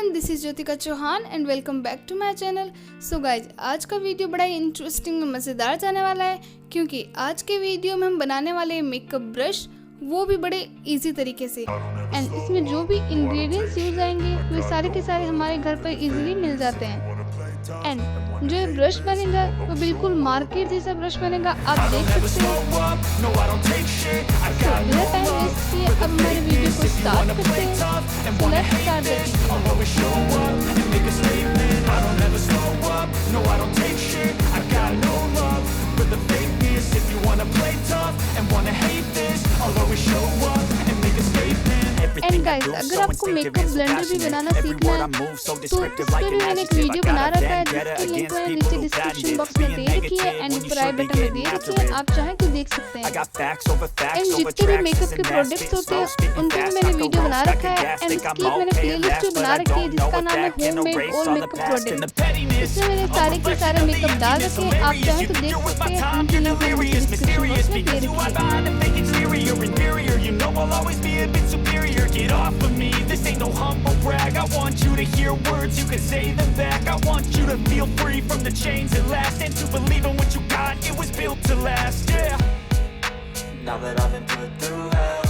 Everyone, this is Jyotika Chauhan and welcome back to my channel. So guys, आज का video बड़ा ही interesting और मज़ेदार जाने वाला है, क्योंकि आज के वीडियो में हम बनाने वाले मेकअप ब्रश, वो भी बड़े इजी तरीके से। एंड इसमें जो भी इंग्रेडिएंट्स यूज आएंगे वो सारे के सारे हमारे घर पर इजीली मिल जाते हैं। एंड जो ये ब्रश बनेगा वो बिल्कुल मार्केट जैसा ब्रश बनेगा, आप देख सकते हैं। तो बिना टाइम वेस्ट किए अब हमारे वीडियो को स्टार्ट करते हैं। So let's start the end guys, अगर आपको मेकअप ब्लेंडर भी बनाना सीखना है तो इसके लिए मैंने एक वीडियो बना रखा है, जिसकी लिंक मैंने नीचे डिस्क्रिप्शन बॉक्स में दे रखी है एंड ऊपर आई बटन में दे रखी है, आप चाहें तो देख सकते हैं। एंड जितने भी मेकअप के प्रोडक्ट्स होते हैं उनके भी मैंने वीडियो बना रखा है एंड इसकी एक मैंने प्लेलिस्ट भी बना रखी है जिसका नाम है होममेड ऑल मेकअप प्रोडक्ट। इसमें मैंने सारे के सारे मेकअप डाल रखे हैं, आप चाहें तो देख सकते हैं। उनकी लिंक मैंने डिस्क्रिप्शन बॉक्स में दे रखी है। Get off of me, this ain't no humble brag. I want you to hear words, you can say them back. I want you to feel free from the chains that last, and to believe in what you got, it was built to last, yeah. Now that I've been put through hell,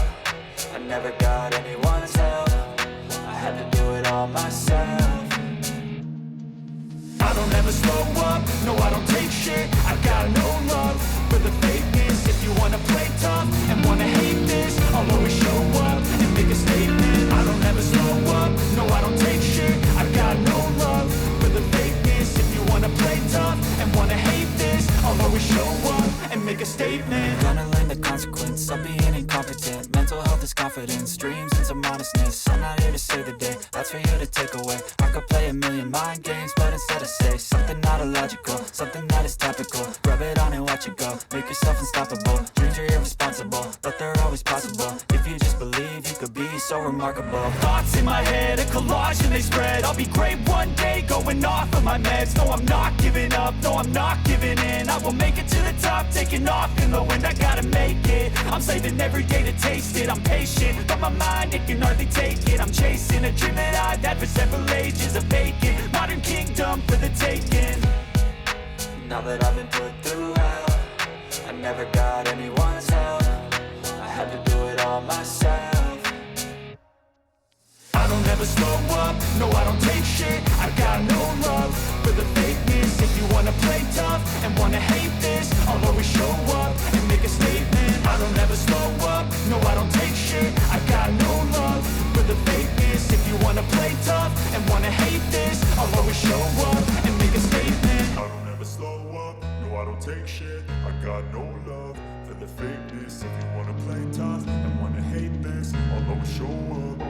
I never got anyone's help, I had to do it all myself. I don't ever slow up, no I don't take shit, I got no love for the fakeness. If you wanna play tough and wanna hate this, I'll always show up and make a statement. I don't ever slow up, no I don't take shit, I got no love for the fakeness. If you wanna play tough and wanna hate this, I'll always show up and make a statement. Gonna learn the consequence of being incompetent. Mental health is confidence, dreams and some honestness. I'm not here to save the day, that's for you to take away. I could play a million mind games, but instead I say something not illogical, something that is topical. Rub it on and watch it go, make yourself unstoppable. Dreams are irresponsible, but they're always possible. If you just believe, you could be so remarkable. Thoughts in my head, a collage and they spread. I'll be great one day, going off of my meds. No, I'm not giving up, no, I'm not giving in. I will make it to the top, taking off in the wind. I gotta make it, I'm saving every day to taste it. I'm patient, but my mind, it can hardly take it. I'm chasing a dream that I've had for several ages, a vacant modern kingdom for the taking. Now that I've been put through hell, I never got anyone's help, I had to do it all myself. I don't ever slow up, no I don't take shit, I got no love for the fakeness. If you wanna play tough and wanna hate this, I'll always show up and make a statement. I don't ever slow up, no I don't take shit, I got no love for the fakeness. If you wanna play tough and wanna hate this, I'll always show up and make a statement. I don't ever slow up, no I don't take shit, I got no love for the fakeness. If you wanna play tough and wanna hate this, I'll always show up.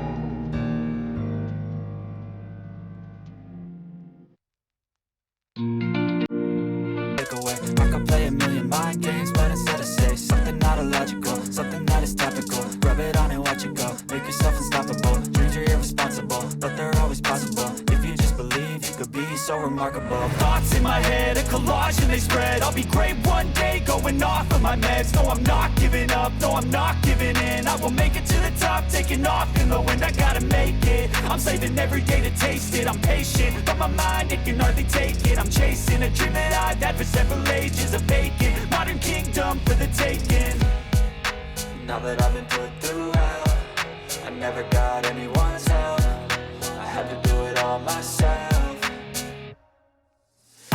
I could play a million mind games, but instead I say something not illogical, something that is topical. Rub it on and watch it go, make yourself unstoppable. Dreams are irresponsible, but they're always possible. If you just believe, you could be so remarkable. Thoughts in my head, a collage and they spread. I'll be great one day, going off of my meds. No, I'm not giving up, no, I'm not giving in. I will make it to the top, taking off in the wind. I gotta make it, I'm saving every day to taste it. I'm patient, but my mind, it can hardly take it. I'm chasing a dream that I've had for several ages, a vacant modern kingdom for the taking. Now that I've been put through hell, I never got anyone's help, I had to do it all myself.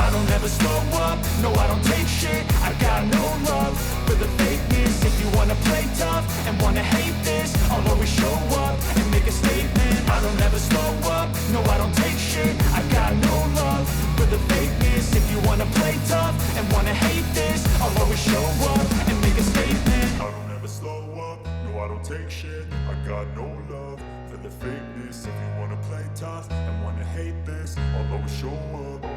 I don't ever slow up, no I don't take shit, I got no love for the fakeness. If you wanna play tough and wanna hate this, I'll always show up and make a statement. I don't ever slow up, no I don't take shit, I got no love for the fakeness. If you wanna play tough and wanna hate this, I'll always show up and make a statement. I don't ever slow up, no I don't take shit, I got no love for the fakeness. If you wanna play tough and wanna hate this, I'll always show up.